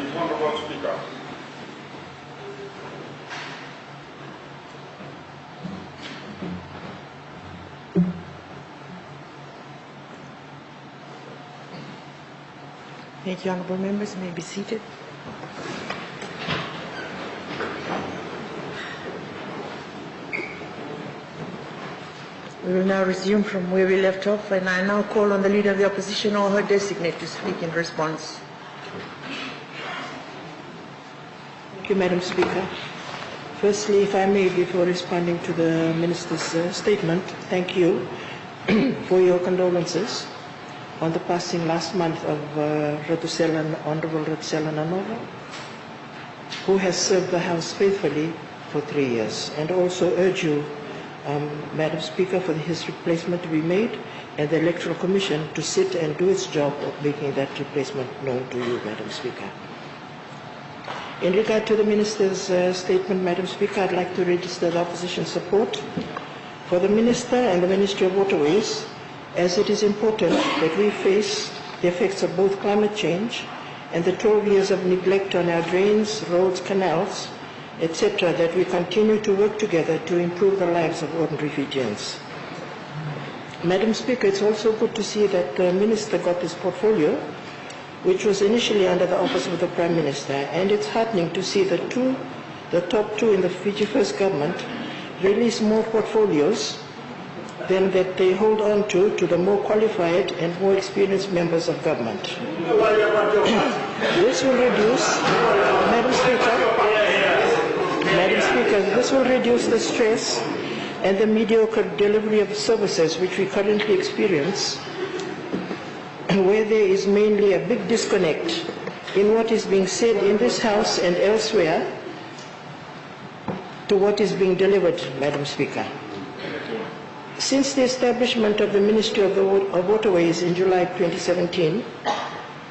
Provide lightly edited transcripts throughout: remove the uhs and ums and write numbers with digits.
the Honourable Speaker. Thank you, honourable members. You may be seated. We will now resume from where we left off, and I now call on the Leader of the Opposition or her designate to speak in response. Thank you, Madam Speaker. Firstly, if I may, before responding to the Minister's statement, thank you for your condolences on the passing last month of Honourable Ratusela Nanova, who has served the House faithfully for 3 years, and also urge you, Madam Speaker, for his replacement to be made and the Electoral Commission to sit and do its job of making that replacement known to you, Madam Speaker. In regard to the Minister's statement, Madam Speaker, I'd like to register the Opposition support for the Minister and the Ministry of Waterways, as it is important that we face the effects of both climate change and the 12 years of neglect on our drains, roads, canals, etc., that we continue to work together to improve the lives of ordinary Fijians. Madam Speaker, it's also good to see that the Minister got this portfolio, which was initially under the office of the Prime Minister, and it's heartening to see the top two in the Fiji First government release more portfolios than that they hold on to the more qualified and more experienced members of government. This will reduce, Madam Speaker, this will reduce the stress and the mediocre delivery of services which we currently experience, where there is mainly a big disconnect in what is being said in this House and elsewhere to what is being delivered, Madam Speaker. Since the establishment of the Ministry of Waterways in July 2017,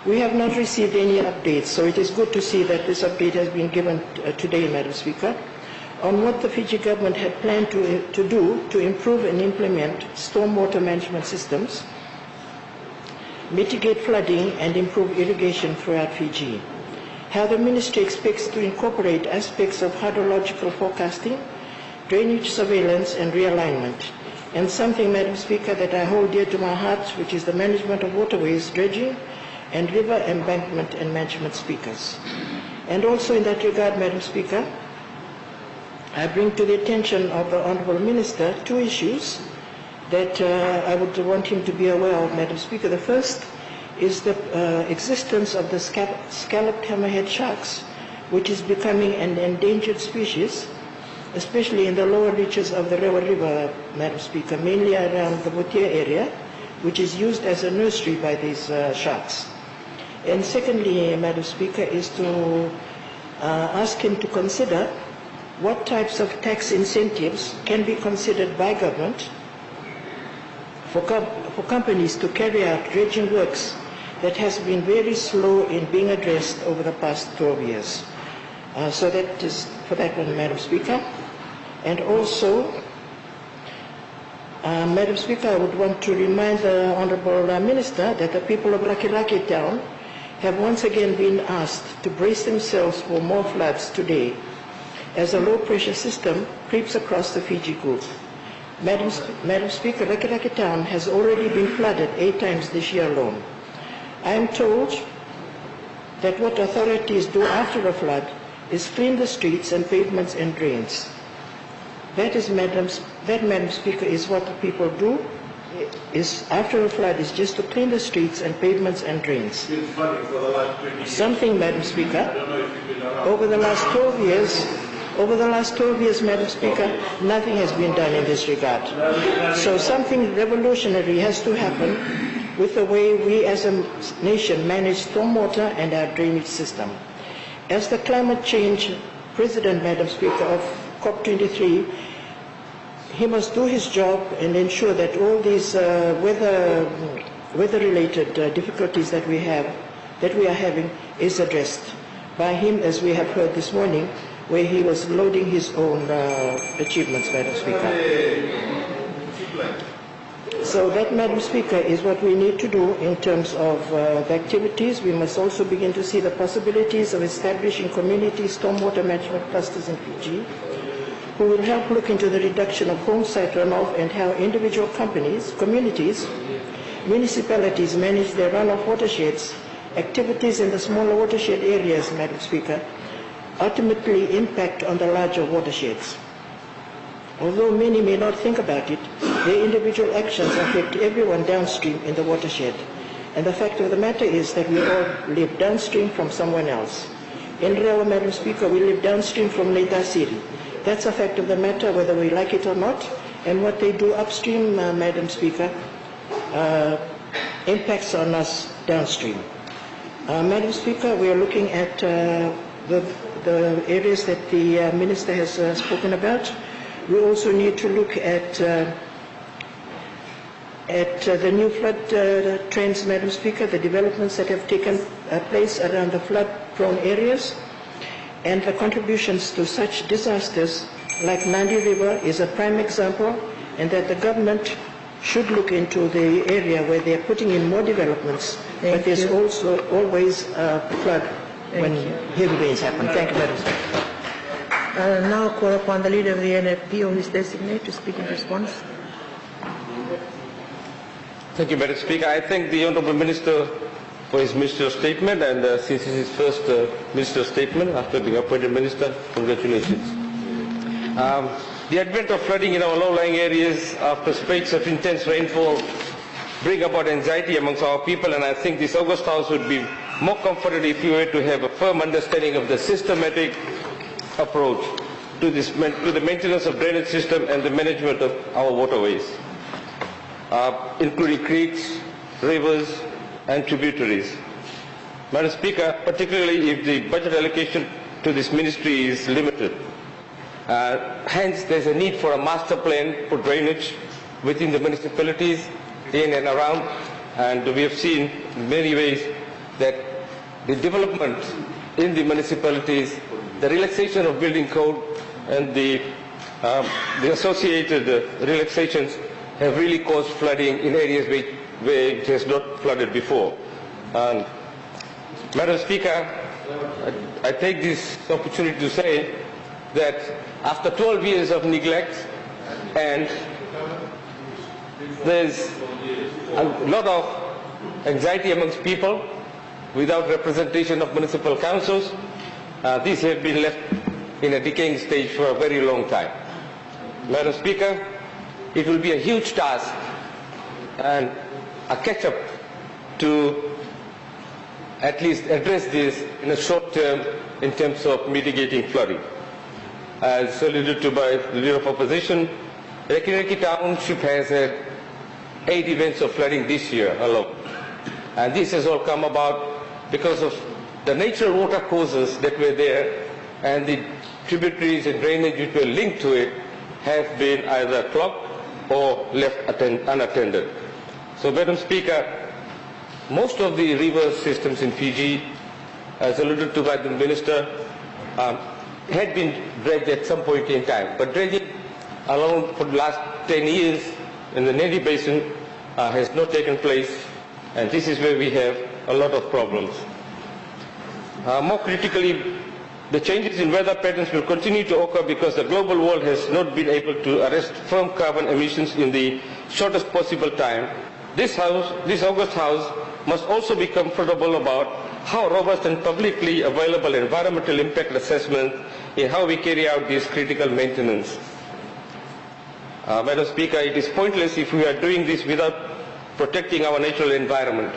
we have not received any updates, so it is good to see that this update has been given today, Madam Speaker, on what the Fiji government had planned to do to improve and implement stormwater management systems, mitigate flooding and improve irrigation throughout Fiji. How the Ministry expects to incorporate aspects of hydrological forecasting, drainage surveillance and realignment. And something, Madam Speaker, that I hold dear to my heart, which is the management of waterways, dredging, and river embankment and management speakers. And also in that regard, Madam Speaker, I bring to the attention of the Honourable Minister two issues that I would want him to be aware of, Madam Speaker. The first is the existence of the scalloped hammerhead sharks, which is becoming an endangered species, especially in the lower reaches of the Rewa River, Madam Speaker, mainly around the Botia area, which is used as a nursery by these sharks. And secondly, Madam Speaker, is to ask him to consider what types of tax incentives can be considered by government for companies to carry out dredging works that has been very slow in being addressed over the past 12 years. So that is for that one, Madam Speaker. And also, Madam Speaker, I would want to remind the Honourable Minister that the people of Rakiraki Town have once again been asked to brace themselves for more floods today as a low-pressure system creeps across the Fiji group. Madam Speaker, Rakiraki Town has already been flooded 8 times this year alone. I am told that what authorities do after a flood is clean the streets and pavements and drains. That, Madam Speaker, is what the people do. Is after a flood is just to clean the streets and pavements and drains. Something, Madam Speaker, over the last 12 years, Madam Speaker, nothing has been done in this regard. So something revolutionary has to happen with the way we as a nation manage stormwater and our drainage system. As the climate change President, Madam Speaker, of COP23, he must do his job and ensure that all these weather-related difficulties that we are having is addressed by him, as we have heard this morning, where he was loading his own achievements, Madam Speaker. So that, Madam Speaker, is what we need to do in terms of the activities. We must also begin to see the possibilities of establishing community stormwater management clusters in Fiji, who will help look into the reduction of home site runoff and how individual companies, communities, municipalities manage their runoff watersheds. Activities in the smaller watershed areas, Madam Speaker, ultimately impact on the larger watersheds. Although many may not think about it, their individual actions affect everyone downstream in the watershed. And the fact of the matter is that we all live downstream from someone else. In Rewa, Madam Speaker, we live downstream from Leyte City. That's a fact of the matter, whether we like it or not. And what they do upstream, Madam Speaker, impacts on us downstream. Madam Speaker, we are looking at the areas that the Minister has spoken about. We also need to look at the new flood trends, Madam Speaker, the developments that have taken place around the flood-prone areas, and the contributions to such disasters like Nandi River is a prime example, and that the government should look into the area where they are putting in more developments, but there's also always a flood when heavy rains happen. Thank you, Madam Speaker. Now call upon the leader of the NFP or his designate to speak in response. Thank you, Madam Speaker. I thank the Honourable Minister for his ministerial statement, and since it's his first ministerial statement after being appointed Minister, congratulations. The advent of flooding in our low-lying areas after spikes of intense rainfall bring about anxiety amongst our people, and I think this August House would be more comforted if you were to have a firm understanding of the systematic approach to the maintenance of drainage system and the management of our waterways, including creeks, rivers and tributaries. Madam Speaker, particularly if the budget allocation to this ministry is limited. Hence, there's a need for a master plan for drainage within the municipalities in and around, and we have seen in many ways that the development in the municipalities, the relaxation of building code and the associated relaxations have really caused flooding in areas where it has not flooded before. Madam Speaker, I take this opportunity to say that after 12 years of neglect, and there's a lot of anxiety amongst people without representation of municipal councils, these have been left in a decaying stage for a very long time. Madam Speaker, it will be a huge task and a catch-up to at least address this in a short term in terms of mitigating flooding. As alluded to by the Leader of Opposition, Rekinreki Township has had 8 events of flooding this year alone. And this has all come about because of the natural water causes that were there, and the tributaries and drainage which were linked to it have been either clogged or left unattended. So, Madam Speaker, most of the river systems in Fiji, as alluded to by the Minister, had been dredged at some point in time. But dredging alone for the last 10 years in the Nadi Basin has not taken place, and this is where we have a lot of problems. More critically, the changes in weather patterns will continue to occur because the global world has not been able to arrest firm carbon emissions in the shortest possible time. This August House must also be comfortable about how robust and publicly available environmental impact assessment in how we carry out this critical maintenance. Madam Speaker, it is pointless if we are doing this without protecting our natural environment,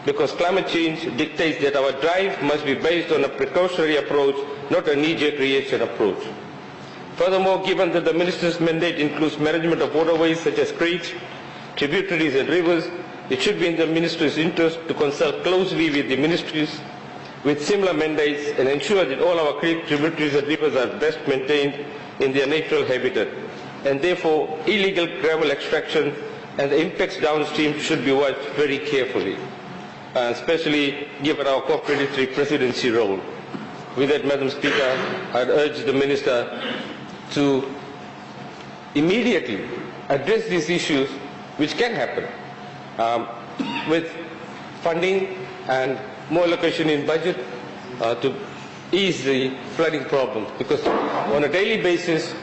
because climate change dictates that our drive must be based on a precautionary approach, not a knee-jerk reaction approach. Furthermore, given that the Minister's mandate includes management of waterways such as creeks, tributaries and rivers, it should be in the Ministry's interest to consult closely with the ministries with similar mandates and ensure that all our creeks, tributaries and rivers are best maintained in their natural habitat. And therefore, illegal gravel extraction and the impacts downstream should be watched very carefully, especially given our co-predatory presidency role. With that, Madam Speaker, I'd urge the Minister to immediately address these issues which can happen with funding and more allocation in budget to ease the flooding problem. Because on a daily basis,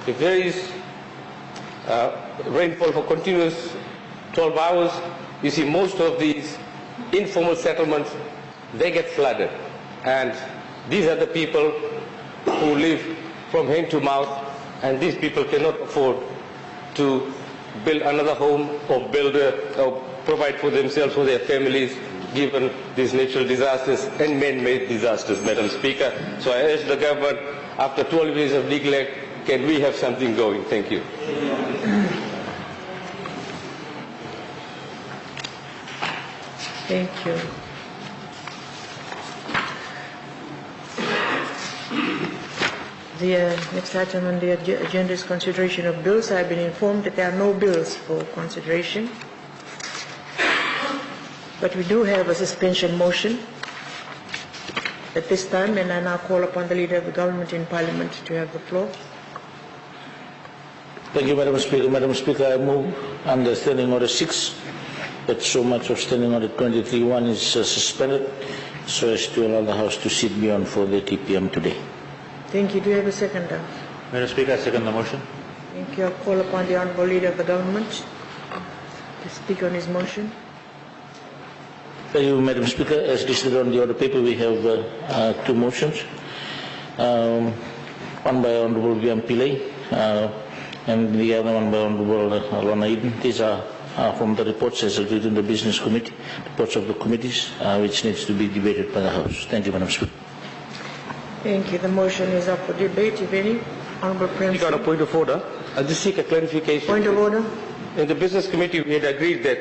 if there is rainfall for continuous 12 hours, you see most of these informal settlements, they get flooded. And these are the people who live from hand to mouth, and these people cannot afford to build another home or or provide for themselves or their families given these natural disasters and man-made disasters, Madam Speaker. So I urge the government, after 12 years of neglect, can we have something going? Thank you. Thank you. The next item on the agenda is consideration of bills. I have been informed that there are no bills for consideration, but we do have a suspension motion at this time, and I now call upon the Leader of the Government in Parliament to have the floor. Thank you, Madam Speaker. Madam Speaker, I move under Standing Order 6 that so much of Standing Order 23.1 is suspended so as to allow the House to sit beyond 4:30 p.m. today. Thank you. Do you have a seconder? Madam Speaker, I second the motion. Thank you. I call upon the Honourable Leader of the Government to speak on his motion. Thank you, Madam Speaker. As listed on the order paper, we have two motions. One by Honourable V.M. Pillay and the other one by Honourable Lana Eden. These are from the reports as agreed in the Business Committee, reports of the committees, which needs to be debated by the House. Thank you, Madam Speaker. Thank you. The motion is up for debate, if any. Honourable Prem. On a point of order, I'll just seek a clarification. Point of order. In the Business Committee, we had agreed that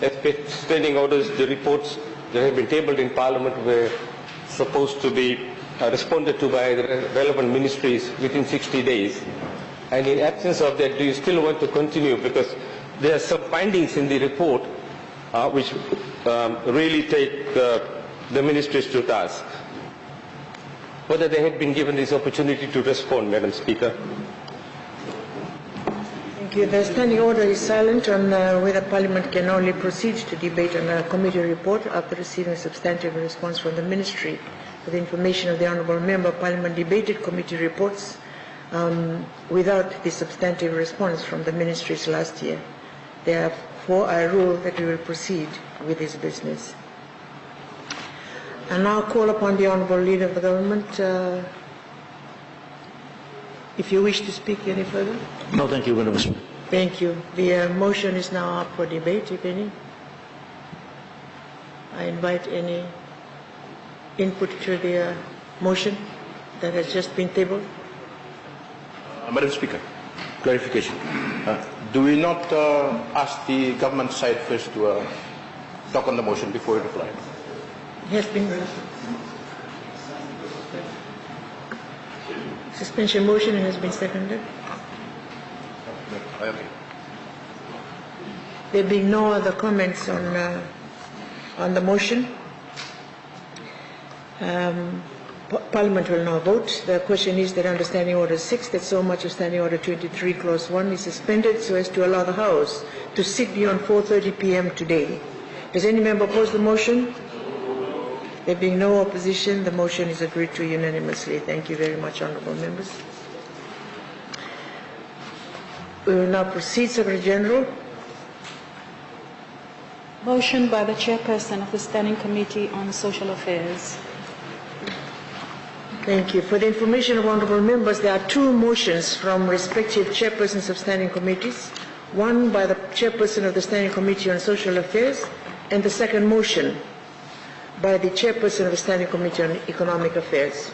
as per standing orders, the reports that have been tabled in Parliament were supposed to be responded to by the relevant ministries within 60 days. And in absence of that, do you still want to continue? Because there are some findings in the report which really take the ministries to task. Whether they had been given this opportunity to respond, Madam Speaker. Thank you. The standing order is silent on whether Parliament can only proceed to debate on a committee report after receiving a substantive response from the Ministry. For the information of the Honourable Member, Parliament debated committee reports without the substantive response from the ministries last year. Therefore, I rule that we will proceed with this business. I now call upon the Honourable Leader of the Government. If you wish to speak any further. No, thank you, Madam Speaker. Thank you. The motion is now up for debate, if any. I invite any input to the motion that has just been tabled. Madam Speaker, clarification. Do we not ask the government side first to talk on the motion before we reply? It has been suspension motion has been seconded. Okay. There being no other comments on the motion, Parliament will now vote. The question is that under Standing Order 6, that so much of Standing Order 23, Clause 1 is suspended so as to allow the House to sit beyond 4:30 p.m. today. Does any member oppose the motion? There being no opposition, the motion is agreed to unanimously. Thank you very much, honourable members. We will now proceed, Secretary General. Motion by the Chairperson of the Standing Committee on Social Affairs. Thank you. For the information of honourable members, there are two motions from respective chairpersons of standing committees, one by the Chairperson of the Standing Committee on Social Affairs, and the second motion by the Chairperson of the Standing Committee on Economic Affairs.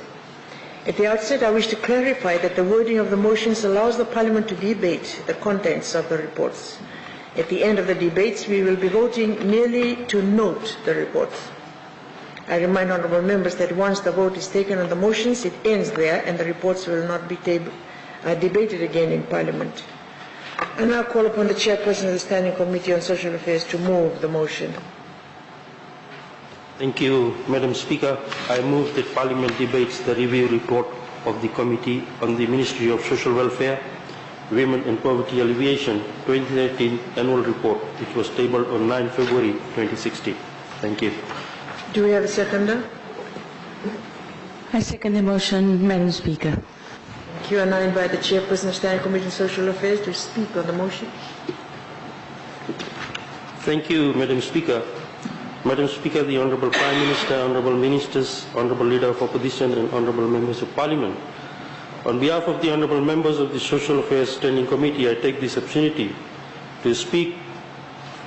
At the outset, I wish to clarify that the wording of the motions allows the Parliament to debate the contents of the reports. At the end of the debates, we will be voting merely to note the reports. I remind honourable members that once the vote is taken on the motions, it ends there and the reports will not be debated again in Parliament. I now call upon the Chairperson of the Standing Committee on Social Affairs to move the motion. Thank you, Madam Speaker. I move that Parliament debates the review report of the Committee on the Ministry of Social Welfare, Women and Poverty Alleviation 2013 Annual Report, which was tabled on 9 February 2016. Thank you. Do we have a seconder? I second the motion, Madam Speaker. Thank you. And I invite the Chairperson of Standing Committee on Social Affairs to speak on the motion. Thank you, Madam Speaker. Madam Speaker, the Honourable Prime Minister, Honourable Ministers, Honourable Leader of Opposition and Honourable Members of Parliament. On behalf of the Honourable Members of the Social Affairs Standing Committee, I take this opportunity to speak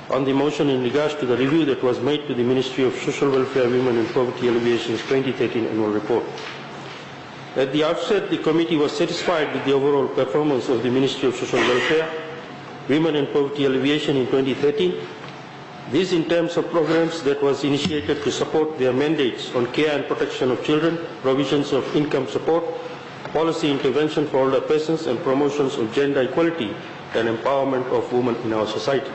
on the motion in regards to the review that was made to the Ministry of Social Welfare, Women and Poverty Alleviation's 2013 Annual Report. At the outset, the committee was satisfied with the overall performance of the Ministry of Social Welfare, Women and Poverty Alleviation in 2013. This in terms of programs that was initiated to support their mandates on care and protection of children, provisions of income support, policy intervention for older persons, and promotions of gender equality and empowerment of women in our society.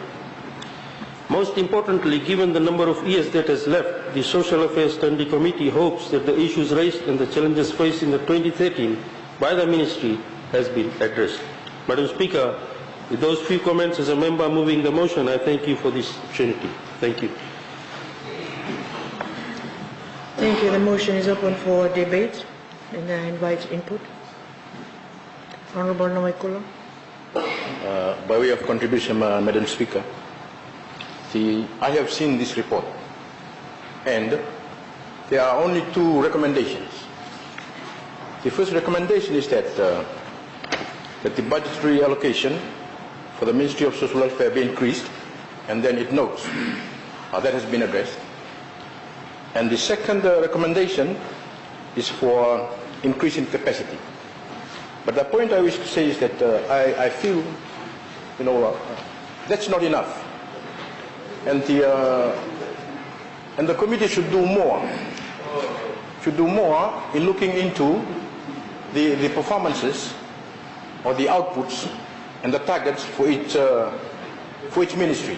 Most importantly, given the number of years that has left, the Social Affairs Standing Committee hopes that the issues raised and the challenges faced in the 2013 by the Ministry has been addressed. Madam Speaker, with those few comments as a member moving the motion, I thank you for this opportunity. Thank you. Thank you. The motion is open for debate, and I invite input. Honourable Nomaikula. By way of contribution, Madam Speaker, I have seen this report, and there are only two recommendations. The first recommendation is that the budgetary allocation for the Ministry of Social Welfare be increased, and then it notes that has been addressed. And the second recommendation is for increase in capacity. But the point I wish to say is that I feel, that's not enough. And the committee should do more. Should do more in looking into the performances or the outputs and the targets for each ministry.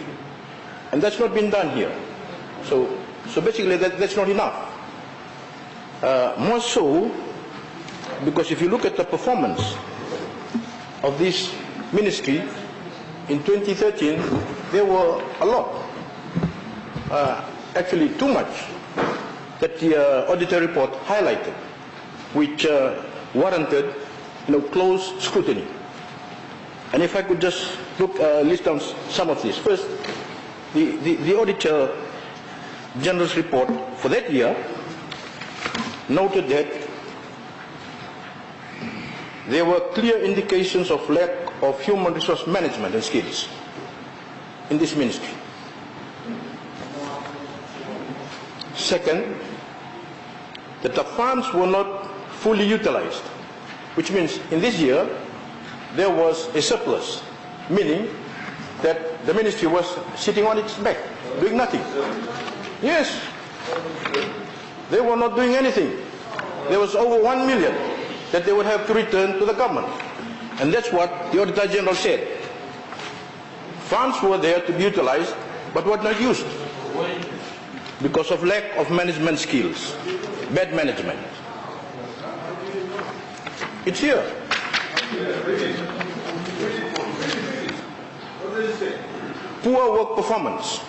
And that's not been done here. So basically that's not enough. More so, because if you look at the performance of this ministry in 2013, there were a lot, actually too much, that the auditor report highlighted, which warranted close scrutiny. And if I could just list down some of these. First, the Auditor General's report for that year noted that there were clear indications of lack of human resource management and skills in this ministry. Second, that the funds were not fully utilized, which means in this year there was a surplus, meaning that the ministry was sitting on its back, doing nothing. Yes, they were not doing anything. There was over 1 million that they would have to return to the government. And that's what the Auditor General said. Funds were there to be utilized, but were not used because of lack of management skills, bad management. It's here. Poor work performance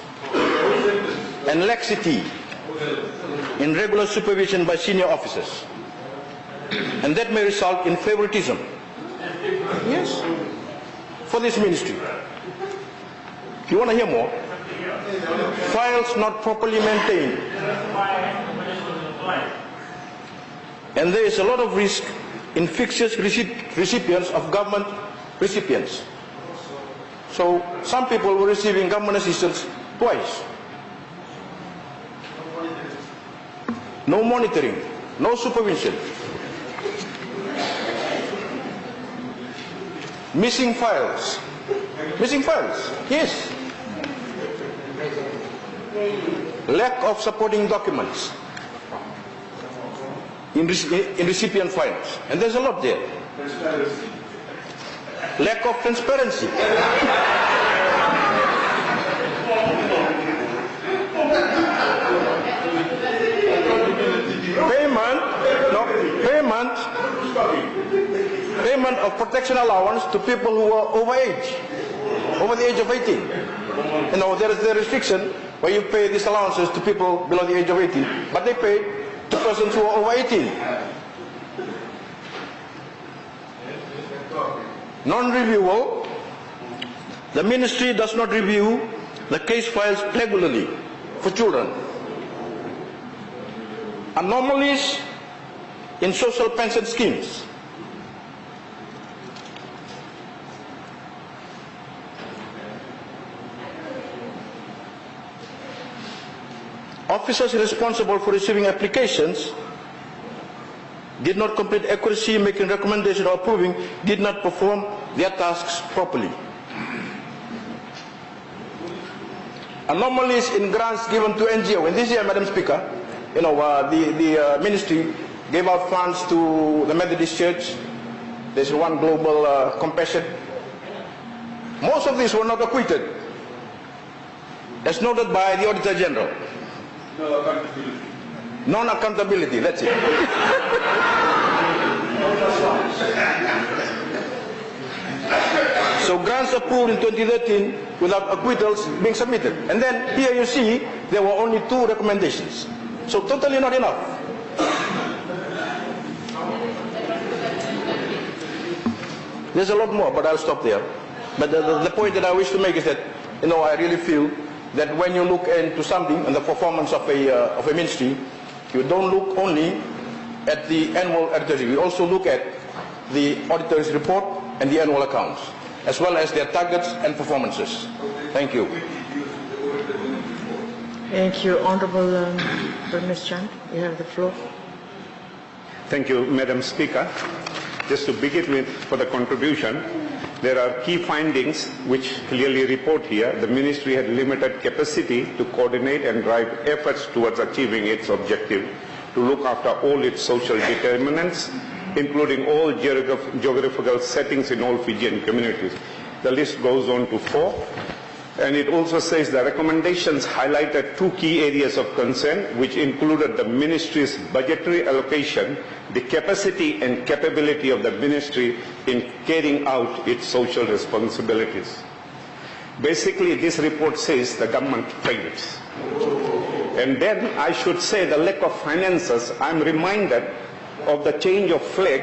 and laxity in regular supervision by senior officers, and that may result in favoritism. Yes, for this ministry. If you want to hear more, files not properly maintained, and there is a lot of risk in fictitious recipients of government recipients. So some people were receiving government assistance twice. No monitoring, no supervision. Missing files. Missing files, yes. Lack of supporting documents in recipient files. And there's a lot there. Lack of transparency. Payment of protection allowance to people who are over the age of 18. You know, there is the restriction where you pay these allowances to people below the age of 18, but they pay to persons who are over 18. Non-reviewable. The ministry does not review the case files regularly for children. Anomalies in social pension schemes. Officers responsible for receiving applications did not complete accuracy, making recommendation or approving, did not perform their tasks properly. Anomalies in grants given to NGO. In this year, Madam Speaker, you know, the ministry gave out funds to the Methodist Church. There's one global compassion. Most of these were not acquitted, as noted by the Auditor General. No accountability. Non-accountability, that's it. So grants approved in 2013 without acquittals being submitted. And then here you see there were only 2 recommendations. So totally not enough. There's a lot more, but I'll stop there. But the point that I wish to make is that, you know, I really feel that when you look into something and the performance of a ministry, you don't look only at the annual auditor's review. You also look at the auditor's report and the annual accounts, as well as their targets and performances. Thank you. Thank you. Honorable Ms. Chan, you have the floor. Thank you, Madam Speaker. Just to begin with, for the contribution, there are key findings which clearly report here the ministry had limited capacity to coordinate and drive efforts towards achieving its objective to look after all its social determinants, including all geographical settings in all Fijian communities. The list goes on to 4. And it also says the recommendations highlighted 2 key areas of concern, which included the ministry's budgetary allocation, the capacity and capability of the ministry in carrying out its social responsibilities. Basically, this report says the government failed. And then I should say the lack of finances. I'm reminded of the change of flag,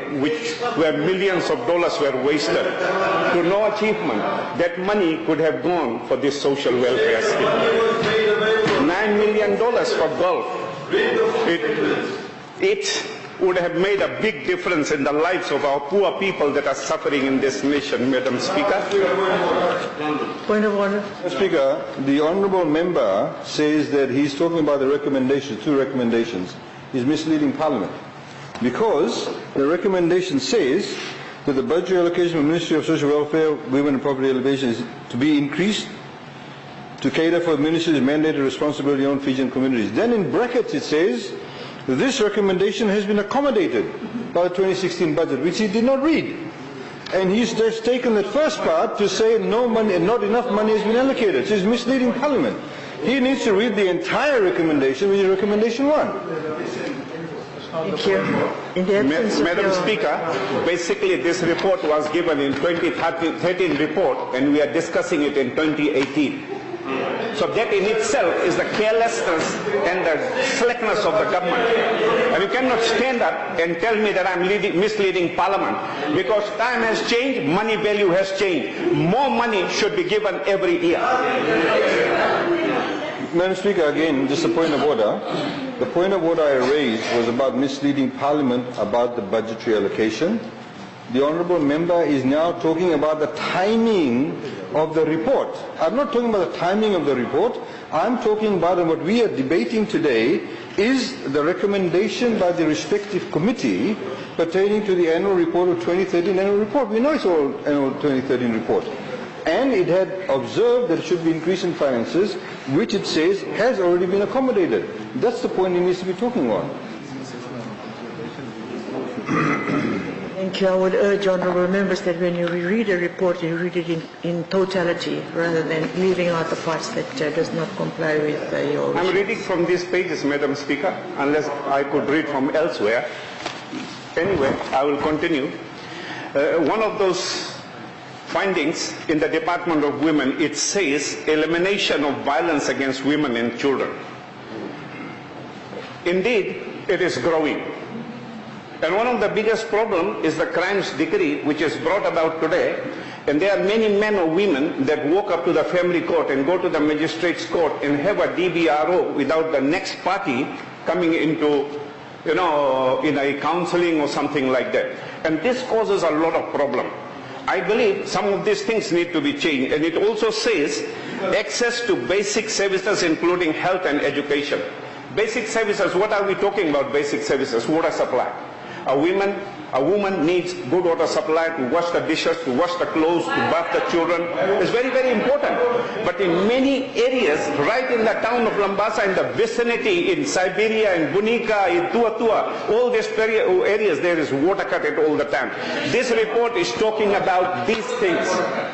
where millions of dollars were wasted to no achievement. That money could have gone for this social welfare scheme. $9 million for Gulf. It would have made a big difference in the lives of our poor people that are suffering in this nation, Madam Speaker. Point of order. Mr. Speaker, the honourable member says that he's talking about the recommendations, 2 recommendations. He's misleading Parliament. Because the recommendation says that the budget allocation of the Ministry of Social Welfare, Women and Property Elevation is to be increased to cater for the Ministry's mandated responsibility on Fijian communities. Then in brackets it says this recommendation has been accommodated by the 2016 budget, which he did not read. And he's just taken that first part to say no money, not enough money has been allocated. So he's misleading Parliament. He needs to read the entire recommendation, which is recommendation 1. Thank you. In the absence of Madam Speaker, basically this report was given in 2013 report, and we are discussing it in 2018. So that in itself is the carelessness and the slackness of the government. And you cannot stand up and tell me that I'm misleading Parliament, because time has changed, money value has changed. More money should be given every year. Madam Speaker, again, just a point of order. The point of order I raised was about misleading Parliament about the budgetary allocation. The honourable member is now talking about the timing of the report. I'm not talking about the timing of the report. I'm talking about, and what we are debating today is the recommendation by the respective committee pertaining to the annual report of 2013 annual report. We know it's all annual 2013 report. And it had observed that it should be increase in finances, which it says has already been accommodated. That's the point he needs to be talking on. Thank you. I would urge honourable members that when you read a report, you read it in totality rather than leaving out the parts that does not comply with your... I'm reading from these pages, Madam Speaker, unless I could read from elsewhere. Anyway, I will continue. one of those findings in the Department of Women, it says elimination of violence against women and children. Indeed, it is growing. And one of the biggest problems is the crimes decree which is brought about today. And there are many men or women that walk up to the family court and go to the magistrate's court and have a DBRO without the next party coming into, in a counseling or something like that. And this causes a lot of problem. I believe some of these things need to be changed. And it also says access to basic services including health and education. Basic services, what are we talking about basic services? Water supply. A woman needs good water supply to wash the dishes, to wash the clothes, to bath the children. It's very, very important. But in many areas, right in the town of Lambasa, in the vicinity, in Siberia, in Bunika, in Tua, all these areas, there is water cut all the time. This report is talking about these things.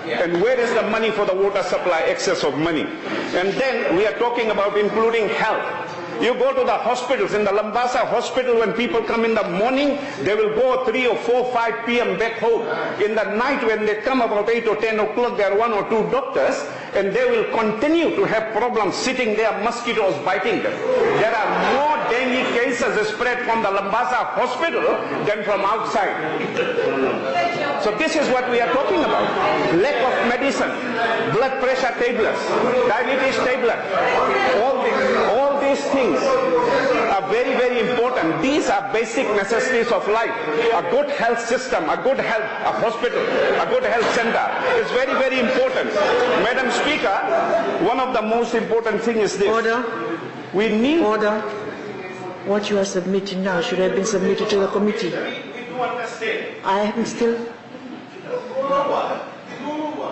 And where is the money for the water supply, excess of money? And then we are talking about including health. You go to the hospitals, in the Lambasa hospital, when people come in the morning, they will go 3 or 4, 5 p.m. back home. In the night, when they come about 8 or 10 o'clock, there are 1 or 2 doctors, and they will continue to have problems sitting there, mosquitoes biting them. There are more dengue cases spread from the Lambasa hospital than from outside. So this is what we are talking about. Lack of medicine, blood pressure tablets, diabetes tablets, all these things are very, very important. These are basic necessities of life. A good health system, a good health, a hospital, a good health center is very, very important. Madam Speaker, one of the most important things is this. Order. We need... Order. What you are submitting now should have been submitted to the committee. I am still...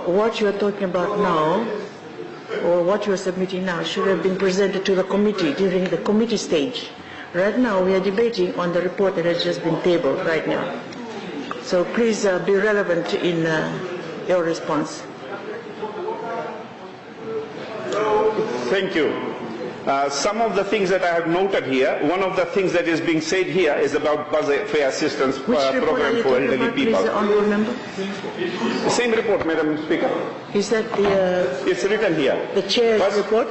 What you are talking about now, or what you are submitting now, should have been presented to the committee during the committee stage. Right now we are debating on the report that has just been tabled right now. So please be relevant in your response. Thank you. Some of the things that I have noted here, one of the things that is being said here is about Busway Fair Assistance Program for elderly people. Please, honourable member? The same report, Madam Speaker. Is that the... It's written here. The chair's report?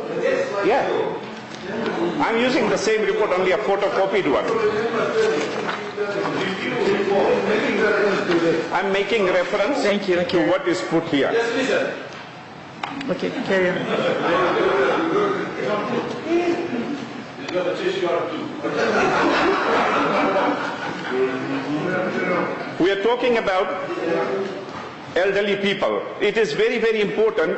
Yeah. I'm using the same report, only a photocopied one. I'm making reference to what is put here. Okay, carry on. We are talking about elderly people. It is very, very important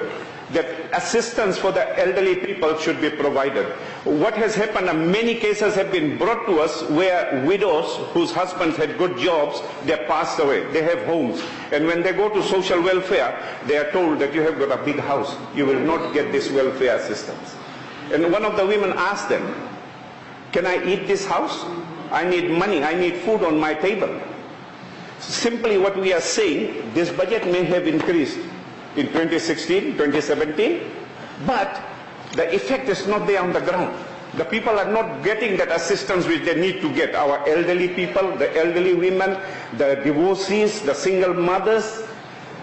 that assistance for the elderly people should be provided. What has happened, many cases have been brought to us where widows whose husbands had good jobs, they passed away, they have homes. And when they go to social welfare, they are told that you have got a big house, you will not get this welfare assistance. And one of the women asked them, can I eat this house? I need money, I need food on my table. Simply what we are saying, this budget may have increased in 2016, 2017, but the effect is not there on the ground. The people are not getting that assistance which they need to get. Our elderly people, the elderly women, the divorcees, the single mothers,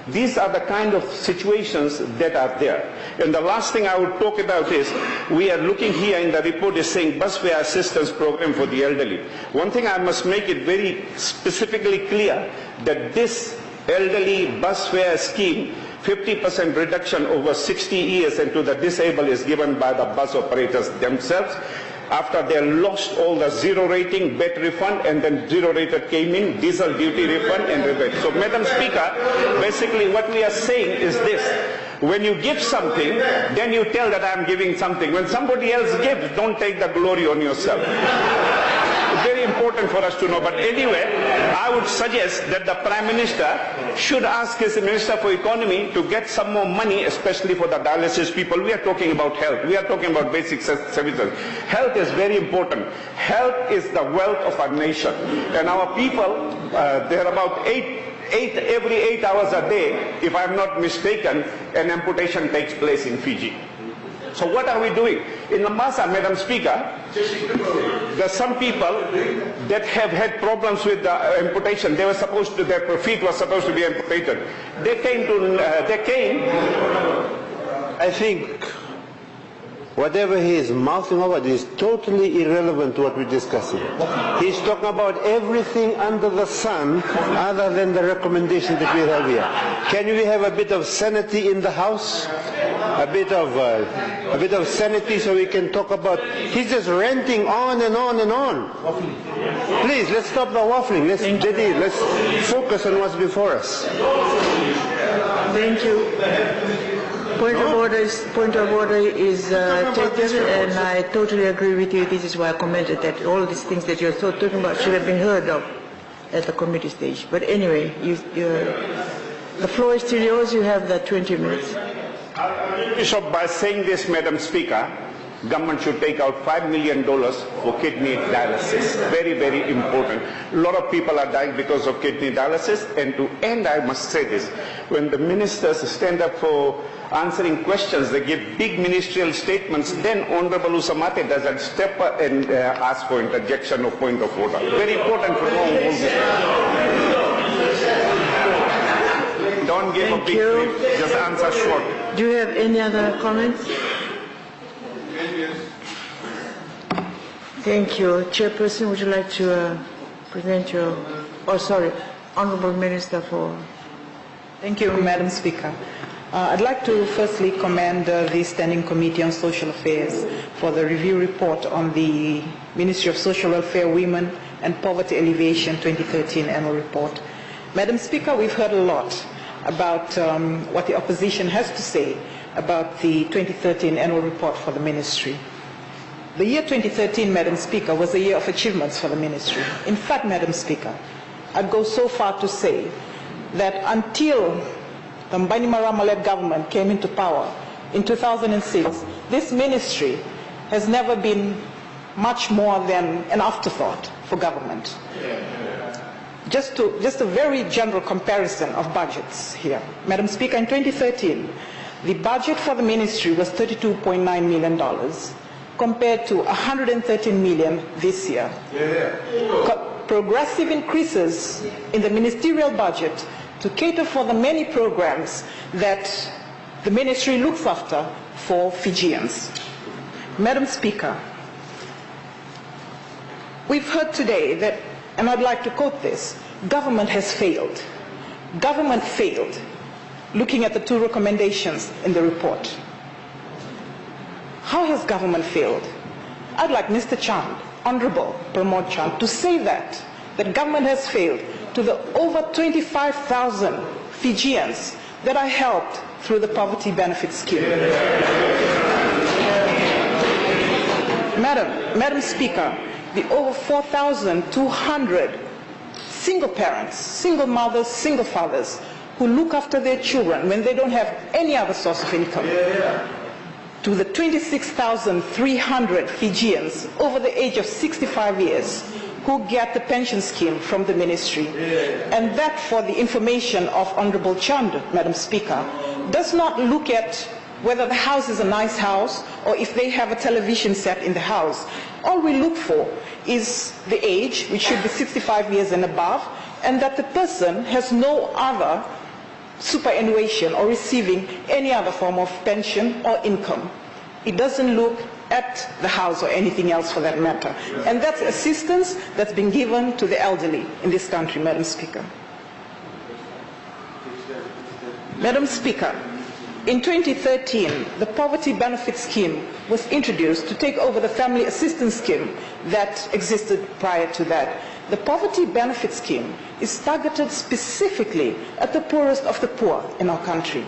these are the kind of situations that are there. And the last thing I would talk about is, we are looking here in the report is saying Busway Assistance Program for the elderly. One thing I must make it very specifically clear, that this elderly bus fare scheme, 50% reduction over 60 years and to the disabled is given by the bus operators themselves. After they lost all the zero rating, bet refund, and then zero rated came in, diesel duty refund and rebate. So Madam Speaker, basically what we are saying is this. When you give something, then you tell that I am giving something. When somebody else gives, don't take the glory on yourself. It's very important for us to know. But anyway, I would suggest that the Prime Minister should ask his Minister for Economy to get some more money, especially for the dialysis people. We are talking about health. We are talking about basic services. Health is very important. Health is the wealth of our nation. And our people, there are about every 8 hours a day, if I'm not mistaken, an amputation takes place in Fiji. So what are we doing? In Lamasa, Madam Speaker, there are some people that have had problems with amputation. They were supposed to, their feet were supposed to be amputated. They came. I think whatever he is mouthing over is totally irrelevant to what we're discussing. He's talking about everything under the sun other than the recommendation that we have here. Can we have a bit of sanity in the House? A bit of sanity so we can talk about... He's just ranting on and on and on. Please, let's stop the waffling. Let's focus on what's before us. Thank you. Point of order is taken, and I totally agree with you. This is why I commented that all these things that you're talking about should have been heard of at the committee stage. But anyway, the floor is still yours. You have the 20 minutes. Bishop, by saying this, Madam Speaker, government should take out $5 million for kidney dialysis. Very, very important. A lot of people are dying because of kidney dialysis. And to end, I must say this. When the ministers stand up for answering questions, they give big ministerial statements, then Honorable Usamate doesn't step up and ask for interjection or point of order. Very important for all this. Don't give a big brief, just answer short. Do you have any other comments? Thank you. Chairperson, would you like to present your... Oh, sorry, Honorable Minister for... Thank you, Madam Speaker. I'd like to firstly commend the Standing Committee on Social Affairs for the review report on the Ministry of Social Welfare, Women and Poverty Alleviation 2013 annual report. Madam Speaker, we've heard a lot about what the opposition has to say about the 2013 annual report for the ministry. The year 2013, Madam Speaker, was a year of achievements for the ministry. In fact, Madam Speaker, I'd go so far to say that until the Bainimarama-led government came into power in 2006, this ministry has never been much more than an afterthought for government. Just a very general comparison of budgets here. Madam Speaker, in 2013, the budget for the ministry was $32.9 million compared to $113 million this year. Progressive increases in the ministerial budget to cater for the many programs that the ministry looks after for Fijians. Madam Speaker, we've heard today that, and I'd like to quote this, government has failed. Government failed, looking at the two recommendations in the report. How has government failed? I'd like Mr. Chand, Honorable Pramod Chand, to say that government has failed to the over 25,000 Fijians that are helped through the poverty benefit scheme. Madam Speaker, the over 4,200 single parents, single mothers, single fathers who look after their children when they don't have any other source of income, to the 26,300 Fijians over the age of 65 years who get the pension scheme from the ministry. And that, for the information of Honorable Chand, Madam Speaker, does not look at whether the house is a nice house or if they have a television set in the house. All we look for is the age, which should be 65 years and above, and that the person has no other superannuation or receiving any other form of pension or income. It doesn't look at the house or anything else for that matter. And that's assistance that's been given to the elderly in this country, Madam Speaker. Madam Speaker, in 2013, the Poverty Benefit Scheme was introduced to take over the Family Assistance Scheme that existed prior to that. The Poverty Benefit Scheme is targeted specifically at the poorest of the poor in our country.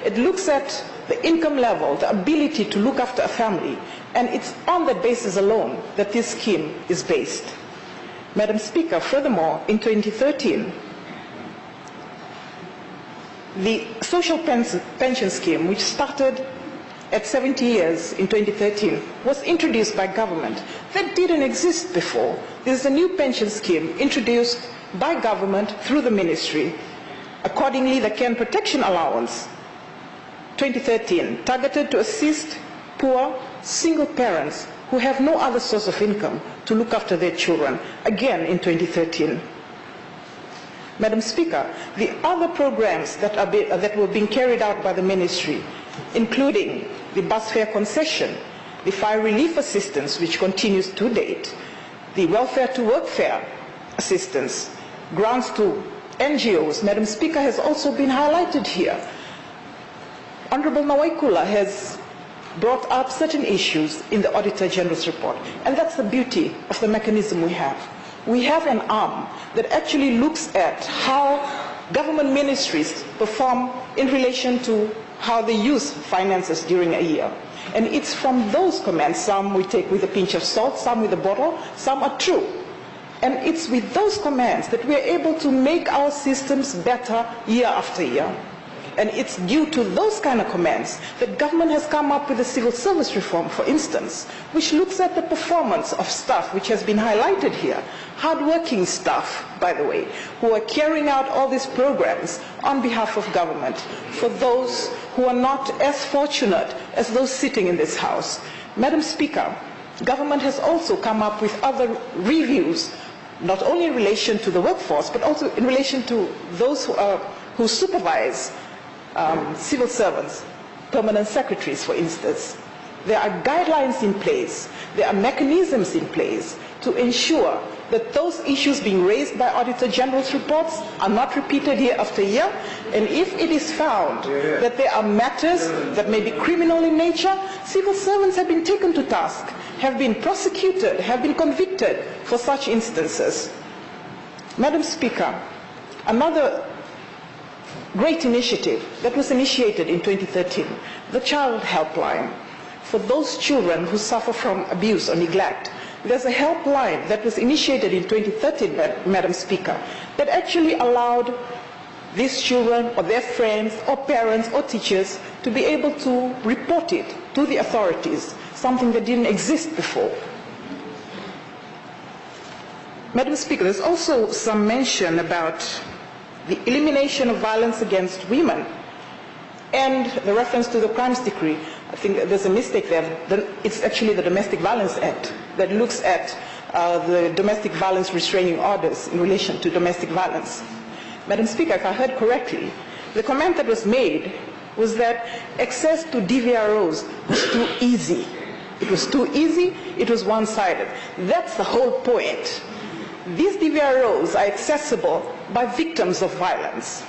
It looks at the income level, the ability to look after a family, and it's on that basis alone that this scheme is based. Madam Speaker, furthermore, in 2013, the social pension scheme, which started at 70 years in 2013, was introduced by government. That didn't exist before. There's a new pension scheme introduced by government through the ministry. Accordingly, the Care and Protection Allowance 2013, targeted to assist poor, single parents who have no other source of income to look after their children, again in 2013. Madam Speaker, the other programs that were being carried out by the ministry, including the bus fare concession, the fire relief assistance, which continues to date, the welfare to work fare assistance, grants to NGOs, Madam Speaker, has also been highlighted here. Honorable Nawaikula has brought up certain issues in the Auditor General's report, and that's the beauty of the mechanism we have. We have an arm that actually looks at how government ministries perform in relation to how they use finances during a year. And it's from those comments, some we take with a pinch of salt, some with a bottle, some are true. And it's with those comments that we are able to make our systems better year after year. And it's due to those kind of comments that government has come up with the civil service reform, for instance, which looks at the performance of staff, which has been highlighted here. Hard-working staff, by the way, who are carrying out all these programs on behalf of government, for those who are not as fortunate as those sitting in this House. Madam Speaker, government has also come up with other reviews, not only in relation to the workforce, but also in relation to those who supervise civil servants, permanent secretaries, for instance. There are guidelines in place, there are mechanisms in place to ensure that those issues being raised by Auditor General's reports are not repeated year after year, and if it is found that there are matters that may be criminal in nature, civil servants have been taken to task, have been prosecuted, have been convicted for such instances. Madam Speaker, another great initiative that was initiated in 2013, the Child Helpline. For those children who suffer from abuse or neglect, there's a helpline that was initiated in 2013, Madam Speaker, that actually allowed these children or their friends or parents or teachers to be able to report it to the authorities, something that didn't exist before. Madam Speaker, there's also some mention about the elimination of violence against women and the reference to the crimes decree. I think there's a mistake there. It's actually the Domestic Violence Act that looks at the domestic violence restraining orders in relation to domestic violence. Madam Speaker, if I heard correctly, the comment that was made was that access to DVROs was too easy. It was too easy, it was one-sided. That's the whole point. These DVROs are accessible by victims of violence.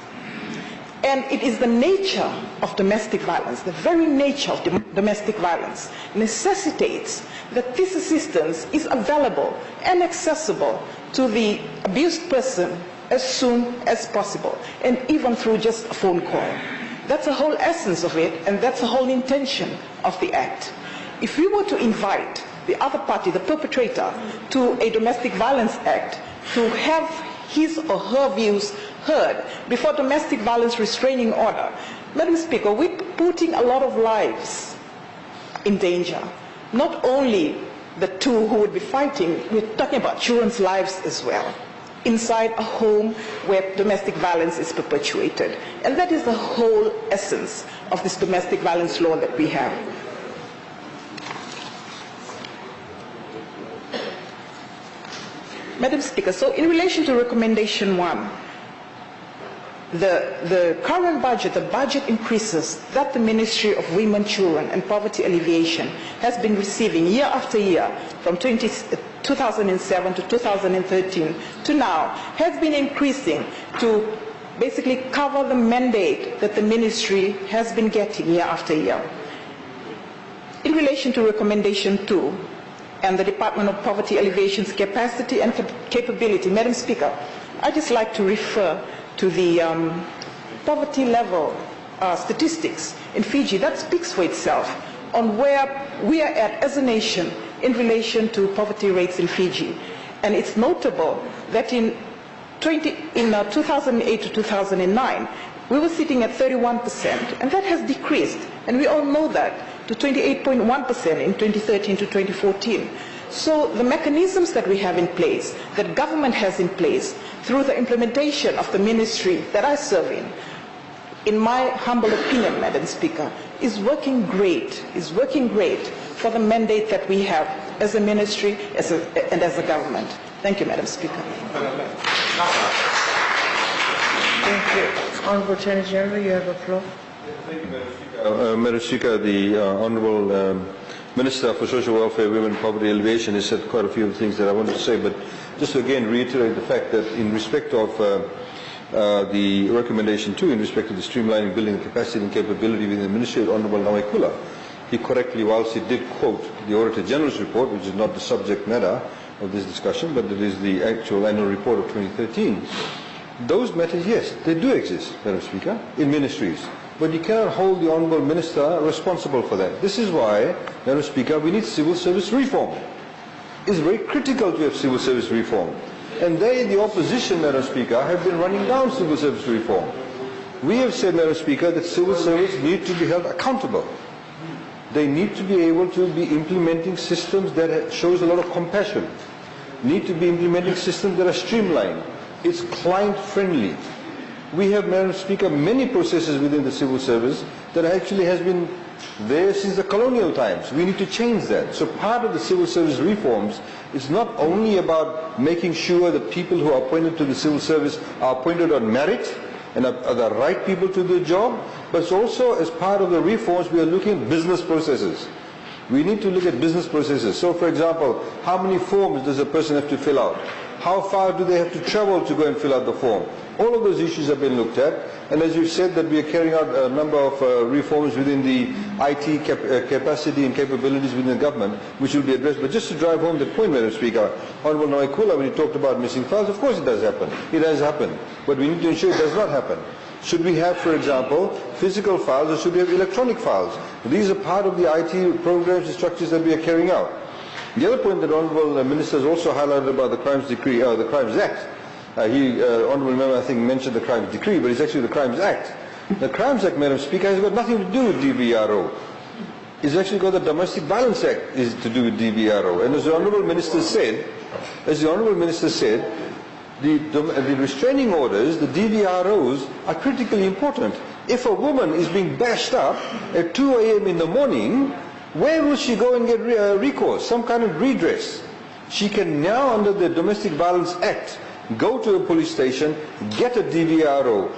And it is the nature of domestic violence, the very nature of domestic violence, necessitates that this assistance is available and accessible to the abused person as soon as possible, and even through just a phone call. That's the whole essence of it, and that's the whole intention of the Act. If we were to invite the other party, the perpetrator, to a domestic violence act to have his or her views heard before domestic violence restraining order, Madam Speaker, we're putting a lot of lives in danger. Not only the two who would be fighting, we're talking about children's lives as well, inside a home where domestic violence is perpetuated. And that is the whole essence of this domestic violence law that we have. Madam Speaker, so in relation to recommendation 1, the current budget, the budget increases that the Ministry of Women, Children and Poverty Alleviation has been receiving year after year from 2007 to 2013 to now has been increasing to basically cover the mandate that the ministry has been getting year after year. In relation to recommendation 2, and the Department of Poverty Alleviation's capacity and capability, Madam Speaker, I'd just like to refer to the poverty level statistics in Fiji. That speaks for itself on where we are at as a nation in relation to poverty rates in Fiji. And it's notable that in 2008 to 2009, we were sitting at 31%, and that has decreased, and we all know that, to 28.1% in 2013 to 2014. So the mechanisms that we have in place, that government has in place, through the implementation of the ministry that I serve in my humble opinion, Madam Speaker, is working great, for the mandate that we have as a ministry and as a government. Thank you, Madam Speaker. Thank you. Honourable Attorney General, you have the floor. Thank you, Madam Speaker. Madam Speaker, the Honourable Minister for Social Welfare, Women and Poverty Alleviation has said quite a few things that I wanted to say, but just to again reiterate the fact that in respect of the recommendation 2, in respect of the streamlining, building capacity and capability within the Ministry of Honourable Nawekula, he correctly, whilst he did quote the Auditor General's report, which is not the subject matter of this discussion, but it is the actual annual report of 2013, those matters, yes, they do exist, Madam Speaker, in ministries. But you cannot hold the Honourable Minister responsible for that. This is why, Madam Speaker, we need civil service reform. It's very critical to have civil service reform. And they, the opposition, Madam Speaker, have been running down civil service reform. We have said, Madam Speaker, that civil service need to be held accountable. They need to be able to be implementing systems that shows a lot of compassion. Need to be implementing systems that are streamlined. It's client-friendly. We have, Madam Speaker, many processes within the civil service that actually has been there since the colonial times. We need to change that. So part of the civil service reforms is not only about making sure that people who are appointed to the civil service are appointed on merit and are the right people to do the job, but it's also as part of the reforms we are looking at business processes. We need to look at business processes. So for example, how many forms does a person have to fill out? How far do they have to travel to go and fill out the form? All of those issues have been looked at, and as you've said that we are carrying out a number of reforms within the IT capacity and capabilities within the government, which will be addressed. But just to drive home the point, Madam Speaker, Honourable Nawekula, when he talked about missing files, of course it does happen. It has happened. But we need to ensure it does not happen. Should we have, for example, physical files or should we have electronic files? These are part of the IT programs and structures that we are carrying out. The other point that Honourable Minister has also highlighted about the Crimes Decree, the Crimes Act. Honourable Member, I think, mentioned the Crimes Decree, but it's actually the Crimes Act. The Crimes Act, Madam Speaker, has got nothing to do with DVRO. It's actually got the Domestic Violence Act is to do with DVRO. And as the Honourable Minister said, the restraining orders, the DVROs, are critically important. If a woman is being bashed up at 2 a.m. in the morning, where will she go and get recourse, some kind of redress? She can now, under the Domestic Violence Act, go to a police station, get a DVRO.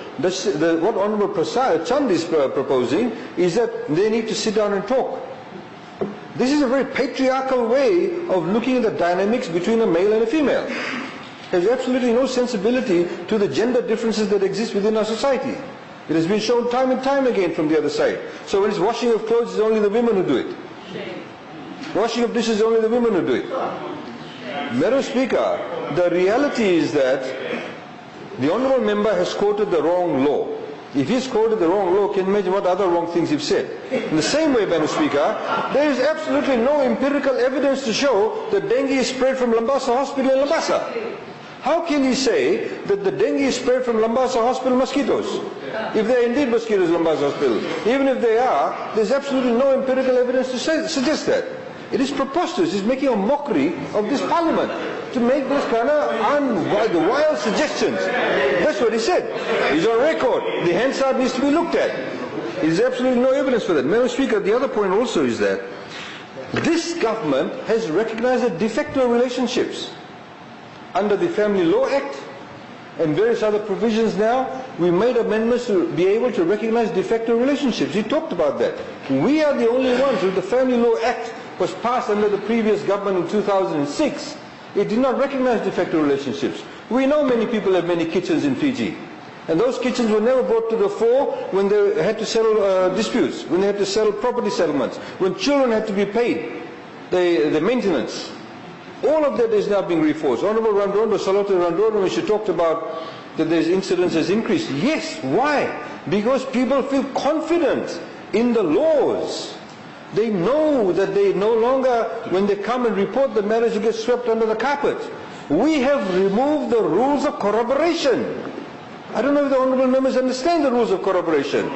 What Honourable Chand is proposing is that they need to sit down and talk. This is a very patriarchal way of looking at the dynamics between a male and a female. There's absolutely no sensibility to the gender differences that exist within our society. It has been shown time and time again from the other side. So when it's washing of clothes, it's only the women who do it. Washing of dishes is only the women who do it. Madam Speaker, the reality is that the Honourable Member has quoted the wrong law. If he's quoted the wrong law, can you imagine what other wrong things he's said? In the same way, Madam Speaker, there is absolutely no empirical evidence to show that dengue is spread from Lambasa Hospital in Lambasa. How can you say that the dengue is spread from Lambasa Hospital mosquitoes? If they are indeed mosquitoes in Lambasa Hospital. Even if they are, there's absolutely no empirical evidence to suggest that. It is preposterous. It's making a mockery of this parliament to make those kind of wild suggestions. That's what he said. He's on record. The Hansard needs to be looked at. There's absolutely no evidence for that. Madam Speaker, the other point also is that this government has recognized the de facto relationships. Under the Family Law Act and various other provisions now, we made amendments to be able to recognize de facto relationships. He talked about that. We are the only ones with the Family Law Act was passed under the previous government in 2006. It did not recognize de facto relationships. We know many people have many kitchens in Fiji. And those kitchens were never brought to the fore when they had to settle disputes, when they had to settle property settlements, when children had to be paid, the maintenance. All of that is now being reinforced. Honourable Randondo, Salota Randondo, when she talked about that there's incidence has increased. Yes, why? Because people feel confident in the laws. They know that they no longer, when they come and report the marriage, will get swept under the carpet. We have removed the rules of corroboration. I don't know if the honourable members understand the rules of corroboration.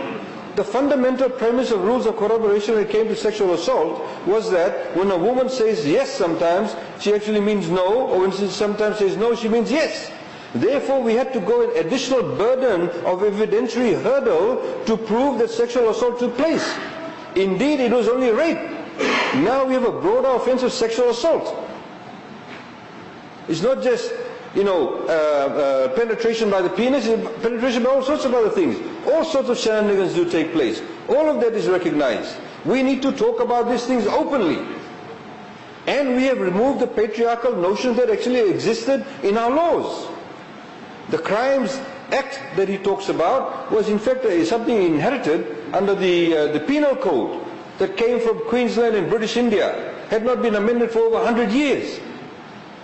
The fundamental premise of rules of corroboration when it came to sexual assault was that when a woman says yes sometimes, she actually means no, or when she sometimes says no, she means yes. Therefore, we had to go an additional burden of evidentiary hurdle to prove that sexual assault took place. Indeed, it was only rape. Now we have a broader offense of sexual assault. It's not just, penetration by the penis, it's penetration by all sorts of other things. All sorts of shenanigans do take place. All of that is recognized. We need to talk about these things openly. And we have removed the patriarchal notion that actually existed in our laws. The Crimes Act that he talks about was in fact something inherited under the penal code that came from Queensland and British India, had not been amended for over 100 years.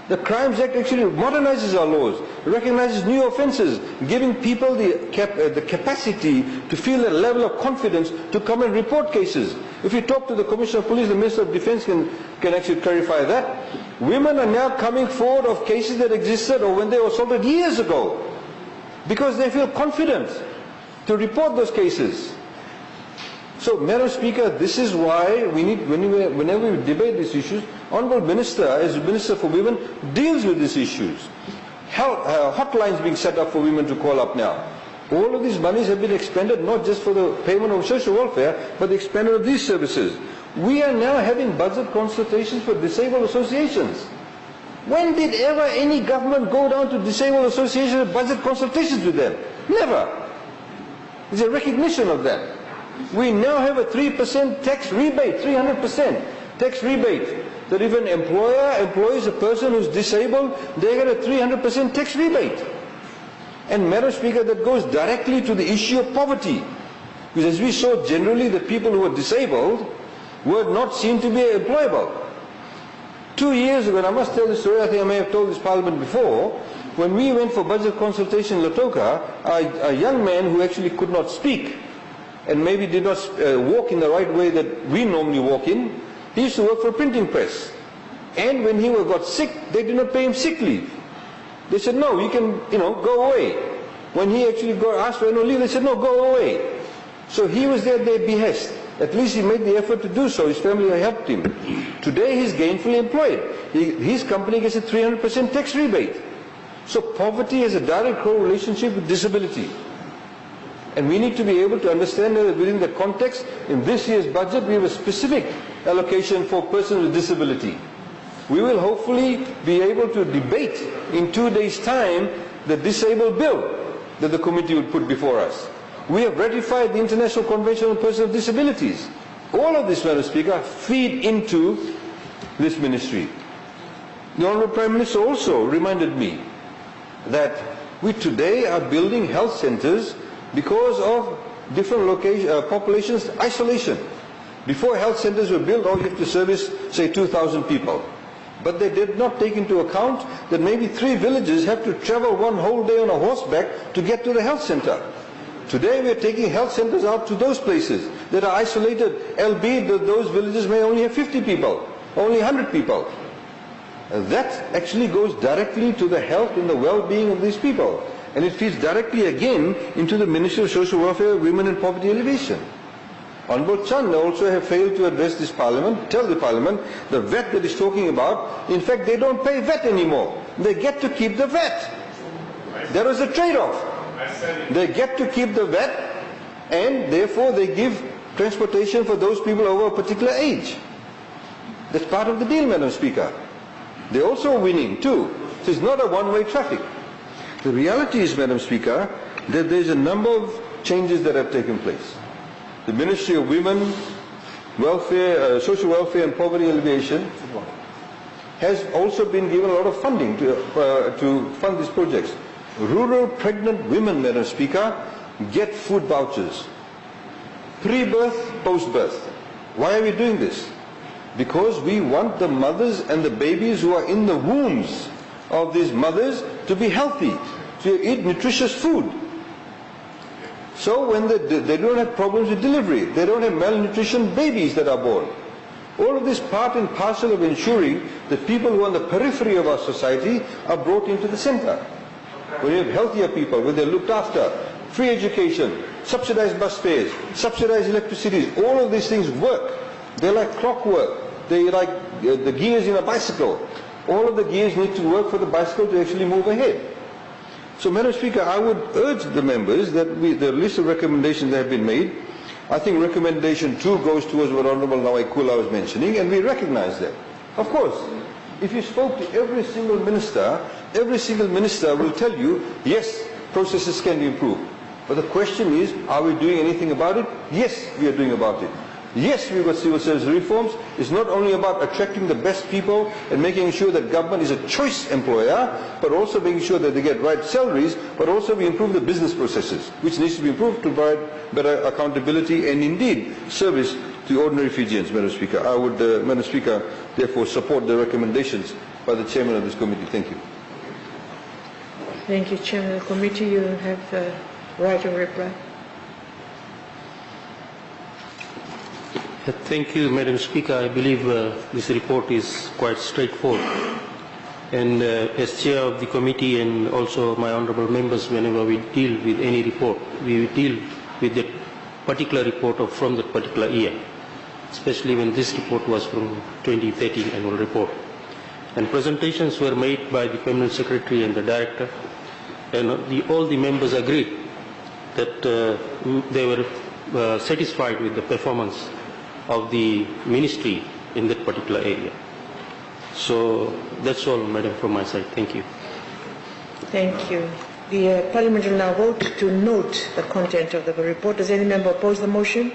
The Crimes Act actually modernizes our laws, recognizes new offenses, giving people the capacity to feel a level of confidence to come and report cases. If you talk to the Commissioner of Police, the Minister of Defence can actually clarify that. Women are now coming forward of cases that existed or when they were assaulted years ago, because they feel confident to report those cases. So, Madam Speaker, this is why we need, whenever we debate these issues, Honourable Minister, as Minister for Women, deals with these issues. Hotlines being set up for women to call up now. All of these monies have been expended not just for the payment of social welfare, but the expenditure of these services. We are now having budget consultations for disabled associations. When did ever any government go down to disabled associations and budget consultations with them? Never. There's a recognition of that. We now have a 3% tax rebate, 300% tax rebate, that if an employer employs a person who's disabled, they get a 300% tax rebate. And Madam Speaker, that goes directly to the issue of poverty. Because as we saw generally, the people who were disabled were not seen to be employable. 2 years ago, and I must tell this story, I think I may have told this Parliament before, when we went for budget consultation in Lautoka, a young man who actually could not speak, and maybe did not walk in the right way that we normally walk in, he used to work for a printing press. And when he got sick, they did not pay him sick leave. They said, no, you can, go away. When he actually got asked for annual leave, they said, no, go away. So he was there at their behest. At least he made the effort to do so. His family helped him. Today he's gainfully employed. His company gets a 300% tax rebate. So poverty has a direct correlationship with disability. And we need to be able to understand that within the context, in this year's budget, we have a specific allocation for persons with disability. We will hopefully be able to debate in 2 days' time the disabled bill that the committee would put before us. We have ratified the International Convention on Persons with Disabilities. All of this, Madam Speaker, feed into this ministry. The Honourable Prime Minister also reminded me that we today are building health centres because of different populations' isolation. Before health centres were built, you have to service, say, 2,000 people. But they did not take into account that maybe 3 villages have to travel one whole day on a horseback to get to the health centre. Today we are taking health centres out to those places that are isolated, albeit that those villages may only have 50 people, only 100 people. That actually goes directly to the health and the well-being of these people. And it feeds directly again into the Ministry of Social Welfare, Women and Poverty Alleviation. Honourable Chand also have failed to address this Parliament, tell the Parliament, the VAT that he's talking about, in fact they don't pay VAT anymore. They get to keep the VAT. There is a trade-off. They get to keep the VAT and therefore they give transportation for those people over a particular age. That's part of the deal, Madam Speaker. They're also winning too. So it's not a one-way traffic. The reality is, Madam Speaker, that there's a number of changes that have taken place. The Ministry of Women, Welfare, Social Welfare and Poverty Alleviation has also been given a lot of funding to fund these projects. Rural pregnant women, Madam Speaker, get food vouchers. Pre-birth, post-birth. Why are we doing this? Because we want the mothers and the babies who are in the wombs of these mothers to be healthy, to eat nutritious food. So when they don't have problems with delivery, they don't have malnutrition babies that are born. All of this part and parcel of ensuring that people who are on the periphery of our society are brought into the centre. When you have healthier people, when they're looked after, free education, subsidized bus fares, subsidized electricity, all of these things work. They're like clockwork. They're like the gears in a bicycle. All of the gears need to work for the bicycle to actually move ahead. So, Madam Speaker, I would urge the members that the list of recommendations that have been made, I think recommendation 2 goes towards what Honorable Nawaikula was mentioning, and we recognize that. Of course, if you spoke to every single minister will tell you, yes, processes can be improved. But the question is, are we doing anything about it? Yes, we are doing about it. Yes, we've got civil service reforms. It's not only about attracting the best people and making sure that government is a choice employer, but also making sure that they get right salaries, but also we improve the business processes, which needs to be improved to provide better accountability and indeed service to ordinary Fijians, Madam Speaker. I would, Madam Speaker, therefore support the recommendations by the Chairman of this committee. Thank you. Thank you, Chairman of the committee. You have the right of reply. Thank you, Madam Speaker. I believe this report is quite straightforward. And as chair of the committee and also my honourable members, whenever we deal with any report, we deal with that particular report or from that particular year, especially when this report was from 2013 annual report. And presentations were made by the Permanent Secretary and the Director, and all the members agreed that they were satisfied with the performance of the ministry in that particular area. So that's all, Madam, from my side. Thank you. Thank you. The Parliament will now vote to note the content of the report. Does any member oppose the motion?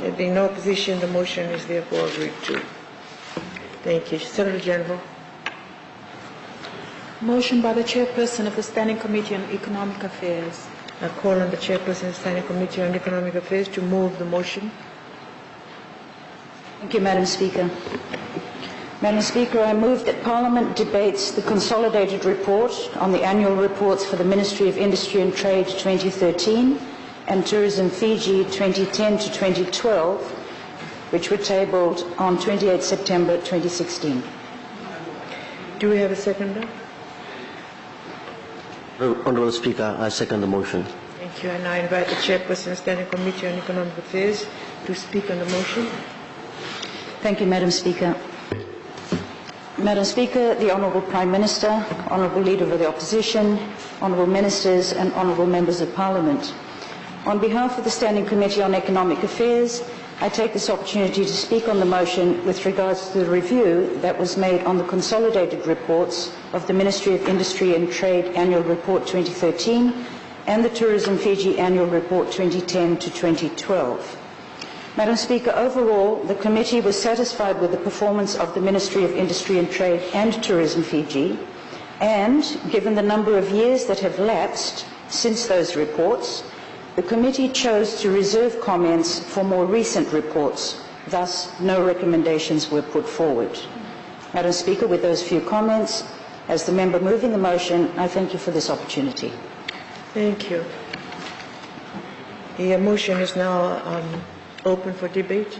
There being no opposition, the motion is therefore agreed to. Thank you. Secretary General. Motion by the Chairperson of the Standing Committee on Economic Affairs. I call on the Chairperson of the Standing Committee on Economic Affairs to move the motion. Thank you, Madam Speaker. Madam Speaker, I move that Parliament debates the consolidated report on the annual reports for the Ministry of Industry and Trade 2013 and Tourism Fiji 2010 to 2012, which were tabled on 28 September 2016. Do we have a seconder? Honourable Speaker, I second the motion. Thank you. And I invite the Chairperson of the Standing Committee on Economic Affairs to speak on the motion. Thank you, Madam Speaker. Madam Speaker, the Honourable Prime Minister, Honourable Leader of the Opposition, Honourable Ministers and Honourable Members of Parliament. On behalf of the Standing Committee on Economic Affairs, I take this opportunity to speak on the motion with regards to the review that was made on the consolidated reports of the Ministry of Industry and Trade Annual Report 2013 and the Tourism Fiji Annual Report 2010 to 2012. Madam Speaker, overall, the committee was satisfied with the performance of the Ministry of Industry and Trade and Tourism Fiji, and given the number of years that have lapsed since those reports, the committee chose to reserve comments for more recent reports. Thus, no recommendations were put forward. Madam Speaker, with those few comments, as the member moving the motion, I thank you for this opportunity. Thank you. The motion is now open for debate.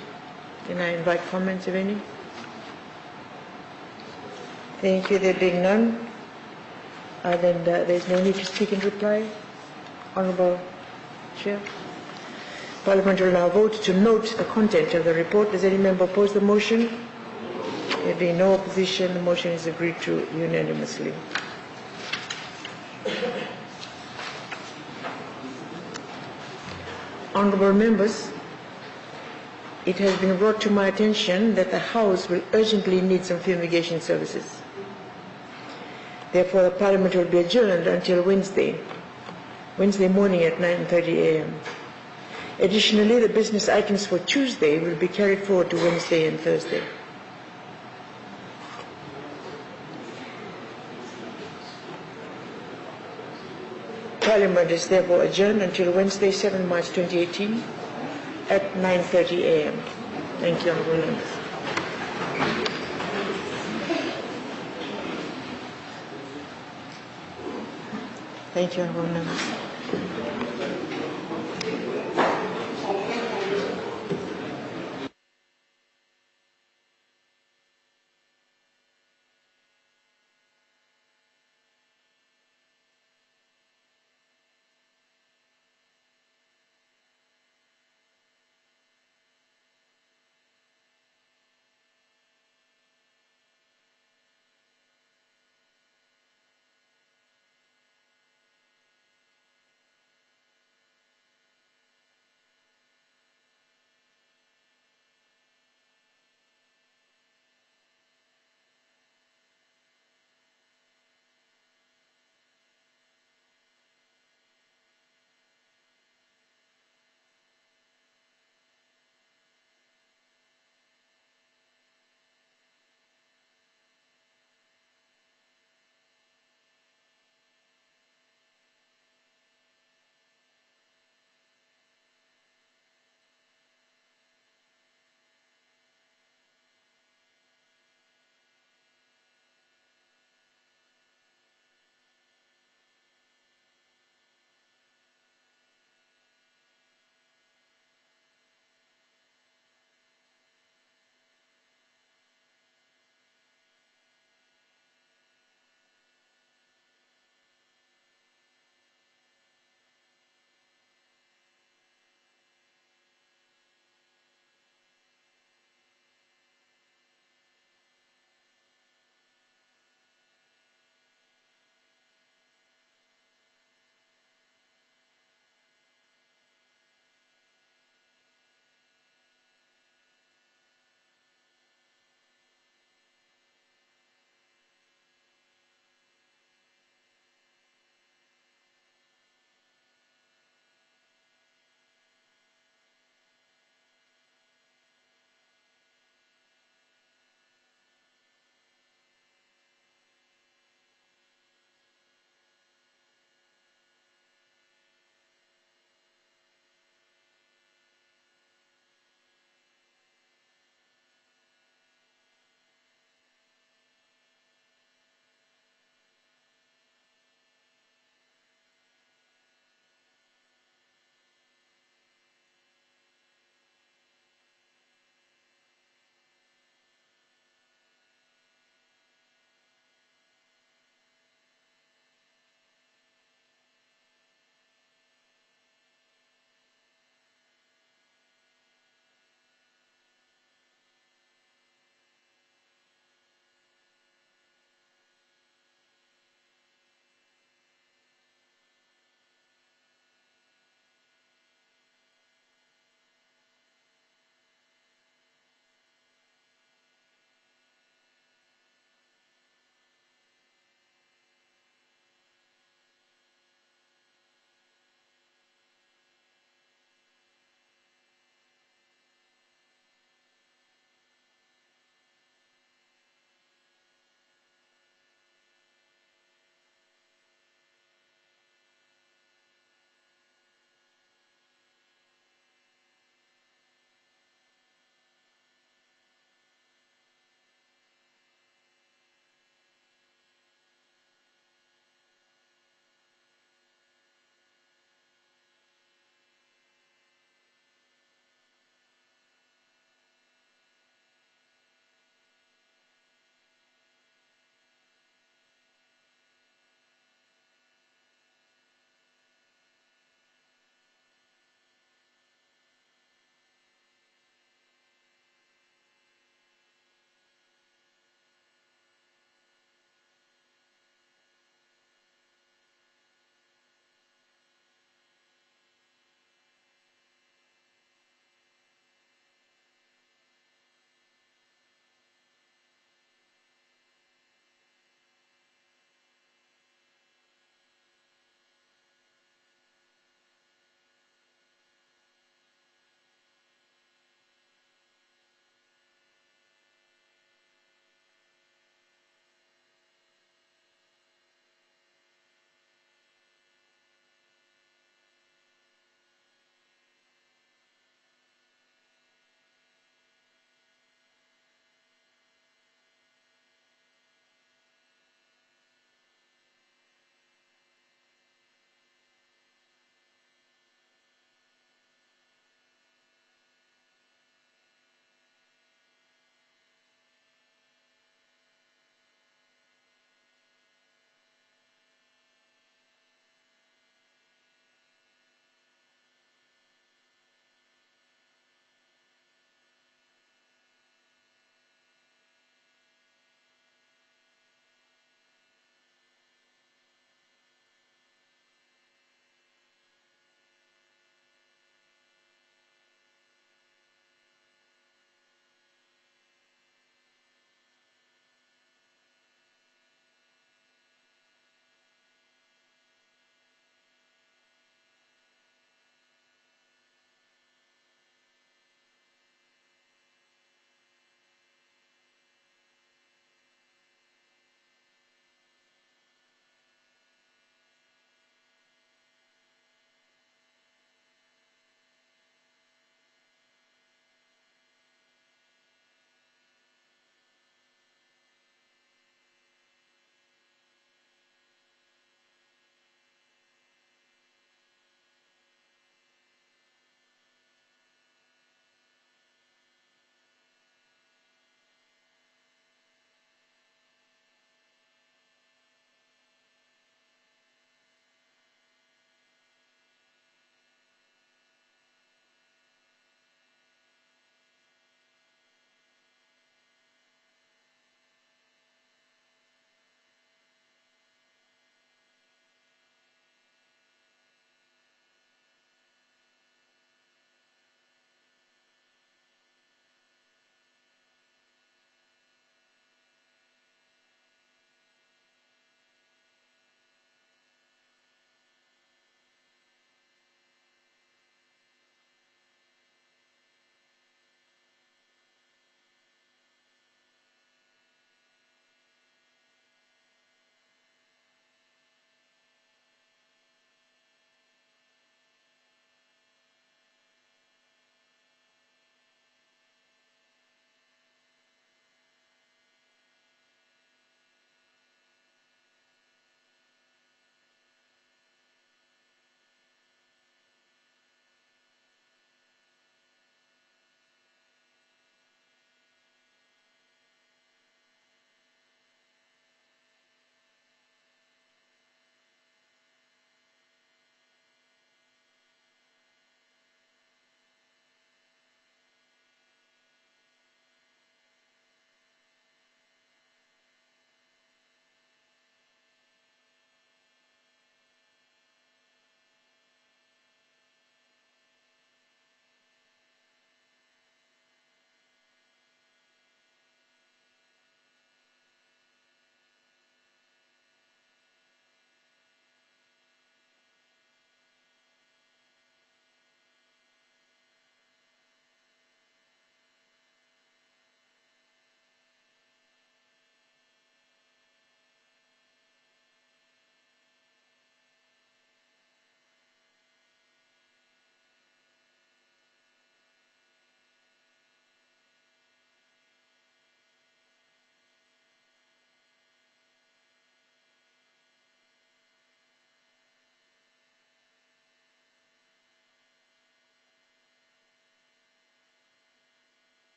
Can I invite comments, if any? Thank you. There being none, then there's no need to speak in reply. Honourable Chair. Parliament will now vote to note the content of the report. Does any member oppose the motion? There being no opposition, the motion is agreed to unanimously. Honourable members, it has been brought to my attention that the House will urgently need some fumigation services. Therefore, the Parliament will be adjourned until Wednesday morning at 9:30 a.m. Additionally, the business items for Tuesday will be carried forward to Wednesday and Thursday. Parliament is therefore adjourned until Wednesday, 7 March 2018 at 9:30 a.m. Thank you, Honourable Members. Thank you, Honourable Members.